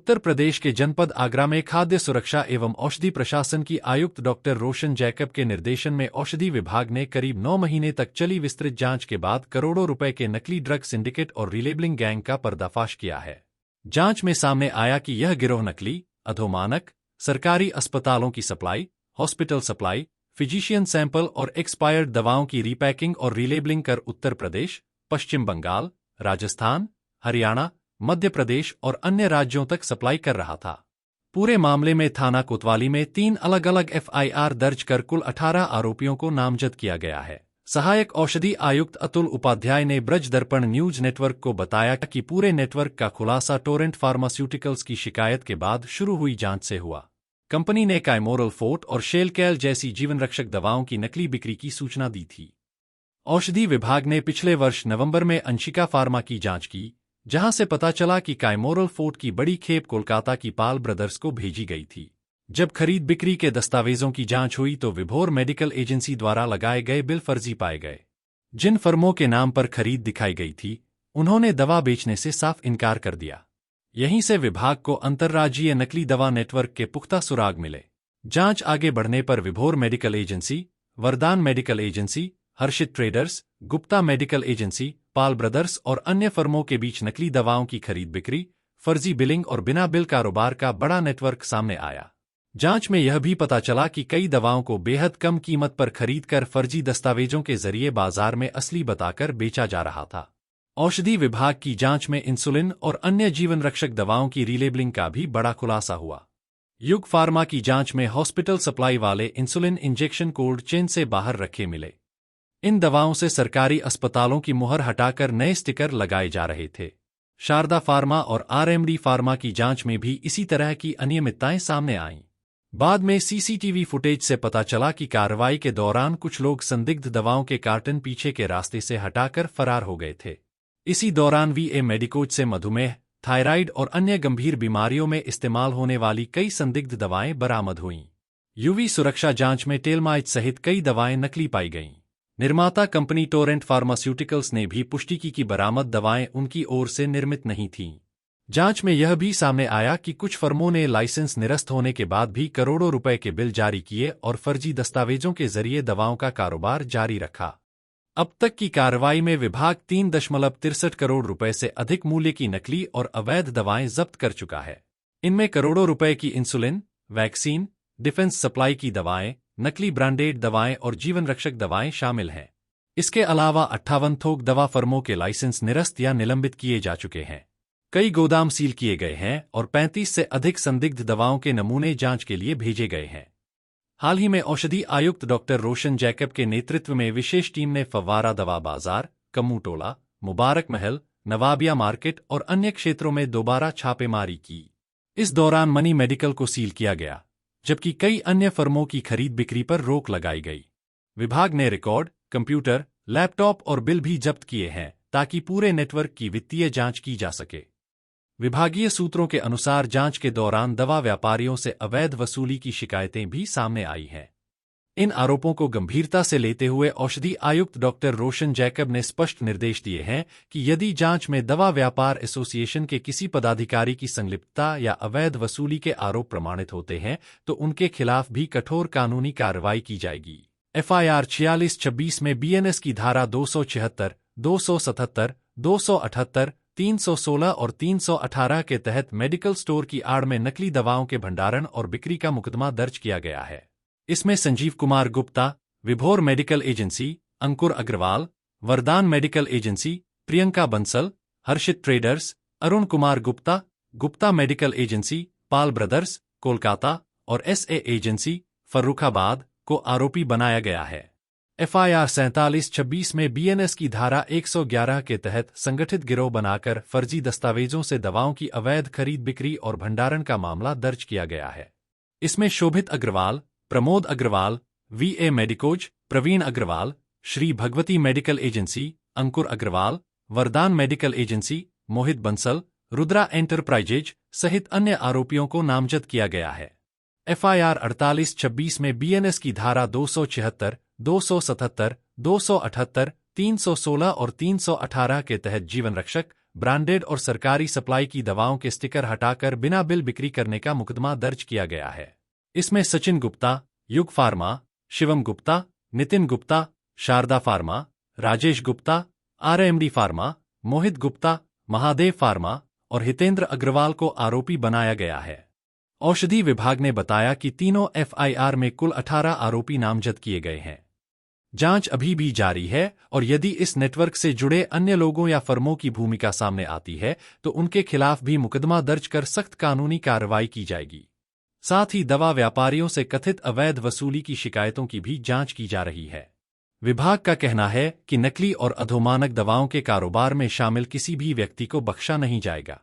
उत्तर प्रदेश के जनपद आगरा में खाद्य सुरक्षा एवं औषधि प्रशासन की आयुक्त डॉक्टर रोशन जैकब के निर्देशन में औषधि विभाग ने करीब 9 महीने तक चली विस्तृत जांच के बाद करोड़ों रुपए के नकली ड्रग सिंडिकेट और रिलेबलिंग गैंग का पर्दाफाश किया है। जांच में सामने आया कि यह गिरोह नकली, अधोमानक, सरकारी अस्पतालों की supply, hospital supply, physician sample और एक्सपायर्ड दवाओं की रीपैकिंग और रिलेबलिंग कर उत्तर प्रदेश, पश्चिम बंगाल, राजस्थान, हरियाणा, मध्य प्रदेश और अन्य राज्यों तक सप्लाई कर रहा था। पूरे मामले में थाना कोतवाली में 3 अलग अलग एफआईआर दर्ज कर कुल 18 आरोपियों को नामजद किया गया है। सहायक औषधि आयुक्त अतुल उपाध्याय ने ब्रज दर्पण न्यूज नेटवर्क को बताया कि पूरे नेटवर्क का खुलासा टोरेंट फार्मास्यूटिकल्स की शिकायत के बाद शुरू हुई जांच से हुआ। कंपनी ने काइमोरल फोर्ट और शेलकैल जैसी जीवन रक्षक दवाओं की नकली बिक्री की सूचना दी थी। औषधि विभाग ने पिछले वर्ष नवंबर में अंशिका फार्मा की जांच की, जहां से पता चला कि काइमोरल फोर्ट की बड़ी खेप कोलकाता की पाल ब्रदर्स को भेजी गई थी। जब खरीद बिक्री के दस्तावेजों की जांच हुई तो विभोर मेडिकल एजेंसी द्वारा लगाए गए बिल फर्जी पाए गए। जिन फर्मों के नाम पर खरीद दिखाई गई थी, उन्होंने दवा बेचने से साफ इनकार कर दिया। यहीं से विभाग को अंतर्राज्यीय नकली दवा नेटवर्क के पुख्ता सुराग मिले। जांच आगे बढ़ने पर विभोर मेडिकल एजेंसी, वरदान मेडिकल एजेंसी, हर्षित traders, Gupta medical agency, Pal brothers और अन्य फर्मों के बीच नकली दवाओं की खरीद बिक्री, फर्जी बिलिंग और बिना बिल कारोबार का बड़ा नेटवर्क सामने आया। जांच में यह भी पता चला कि कई दवाओं को बेहद कम कीमत पर खरीदकर फर्जी दस्तावेजों के जरिए बाजार में असली बताकर बेचा जा रहा था। औषधि विभाग की जांच में इंसुलिन और अन्य जीवन रक्षक दवाओं की रीलेबलिंग का भी बड़ा खुलासा हुआ। युग फार्मा की जांच में हॉस्पिटल सप्लाई वाले इंसुलिन इंजेक्शन कोल्ड चेन से बाहर रखे मिले। इन दवाओं से सरकारी अस्पतालों की मुहर हटाकर नए स्टिकर लगाए जा रहे थे। शारदा फार्मा और आरएमडी फार्मा की जांच में भी इसी तरह की अनियमितताएं सामने आईं। बाद में सीसीटीवी फुटेज से पता चला कि कार्रवाई के दौरान कुछ लोग संदिग्ध दवाओं के कार्टन पीछे के रास्ते से हटाकर फरार हो गए थे। इसी दौरान वीए मेडिकोज से मधुमेह, थायराइड और अन्य गंभीर बीमारियों में इस्तेमाल होने वाली कई संदिग्ध दवाएं बरामद हुईं। यूवी सुरक्षा जांच में टेलमाइड सहित कई दवाएं नकली पाई गईं। निर्माता कंपनी टोरेंट फार्मास्यूटिकल्स ने भी पुष्टि की कि बरामद दवाएं उनकी ओर से निर्मित नहीं थीं। जांच में यह भी सामने आया कि कुछ फर्मों ने लाइसेंस निरस्त होने के बाद भी करोड़ों रुपए के बिल जारी किए और फर्जी दस्तावेजों के जरिए दवाओं का कारोबार जारी रखा। अब तक की कार्रवाई में विभाग 3.63 करोड़ रुपए से अधिक मूल्य की नकली और अवैध दवाएं जब्त कर चुका है। इनमें करोड़ों रुपए की इंसुलिन, वैक्सीन, डिफेंस सप्लाई की दवाएं, नकली ब्रांडेड दवाएं और जीवन रक्षक दवाएं शामिल हैं। इसके अलावा 58 थोक दवा फर्मों के लाइसेंस निरस्त या निलंबित किए जा चुके हैं। कई गोदाम सील किए गए हैं और 35 से अधिक संदिग्ध दवाओं के नमूने जांच के लिए भेजे गए हैं। हाल ही में औषधि आयुक्त डॉक्टर रोशन जैकब के नेतृत्व में विशेष टीम ने फव्वारा दवा बाजार, कम्मूटोला, मुबारक महल, नवाबिया मार्केट और अन्य क्षेत्रों में दोबारा छापेमारी की। इस दौरान मनी मेडिकल को सील किया गया, जबकि कई अन्य फर्मों की खरीद बिक्री पर रोक लगाई गई। विभाग ने रिकॉर्ड, कंप्यूटर, लैपटॉप और बिल भी जब्त किए हैं ताकि पूरे नेटवर्क की वित्तीय जांच की जा सके। विभागीय सूत्रों के अनुसार जांच के दौरान दवा व्यापारियों से अवैध वसूली की शिकायतें भी सामने आई हैं। इन आरोपों को गंभीरता से लेते हुए औषधि आयुक्त डॉक्टर रोशन जैकब ने स्पष्ट निर्देश दिए हैं कि यदि जांच में दवा व्यापार एसोसिएशन के किसी पदाधिकारी की संलिप्तता या अवैध वसूली के आरोप प्रमाणित होते हैं तो उनके खिलाफ भी कठोर कानूनी कार्रवाई की जाएगी। एफआईआर 4626 में बीएनएस की धारा 276, 277, 278, 316 और 318 के तहत मेडिकल स्टोर की आड़ में नकली दवाओं के भंडारण और बिक्री का मुकदमा दर्ज किया गया है। इसमें संजीव कुमार गुप्ता, विभोर medical agency, Ankur Agarwal, Vardan medical agency, Priyanka Bansal, Harshit traders, Arun Kumar Gupta, Gupta medical agency, Pal brothers, Kolkata और एसए एजेंसी, फर्रुखाबाद को आरोपी बनाया गया है। एफआईआर 4726 में बीएनएस की धारा 111 के तहत संगठित गिरोह बनाकर फर्जी दस्तावेजों से दवाओं की अवैध खरीद बिक्री और भंडारण का मामला दर्ज किया गया है। इसमें Shobhit Agarwal, Pramod Agarwal, VA medicos, Praveen Agarwal, Shri Bhagwati medical agency, Ankur Agarwal, Vardan medical agency, Mohit Bansal, Rudra enterprises सहित अन्य आरोपियों को नामजद किया गया है। एफआईआर 4826 में बीएनएस की धारा 276, 277, 278, 316 और 318 के तहत जीवन रक्षक, ब्रांडेड और सरकारी सप्लाई की दवाओं के स्टिकर हटाकर बिना बिल बिक्री करने का मुकदमा दर्ज किया गया है। इसमें Sachin Gupta, Yug pharma, Shivam Gupta, Nitin Gupta, Sharda pharma, Rajesh Gupta, RMD pharma, Mohit Gupta, Mahadev pharma और हितेंद्र अग्रवाल को आरोपी बनाया गया है। औषधि विभाग ने बताया कि तीनों एफआईआर में कुल 18 आरोपी नामजद किए गए हैं। जांच अभी भी जारी है और यदि इस नेटवर्क से जुड़े अन्य लोगों या फर्मों की भूमिका सामने आती है तो उनके खिलाफ भी मुकदमा दर्ज कर सख्त कानूनी कार्रवाई की जाएगी। साथ ही दवा व्यापारियों से कथित अवैध वसूली की शिकायतों की भी जांच की जा रही है। विभाग का कहना है कि नकली और अधोमानक दवाओं के कारोबार में शामिल किसी भी व्यक्ति को बख्शा नहीं जाएगा।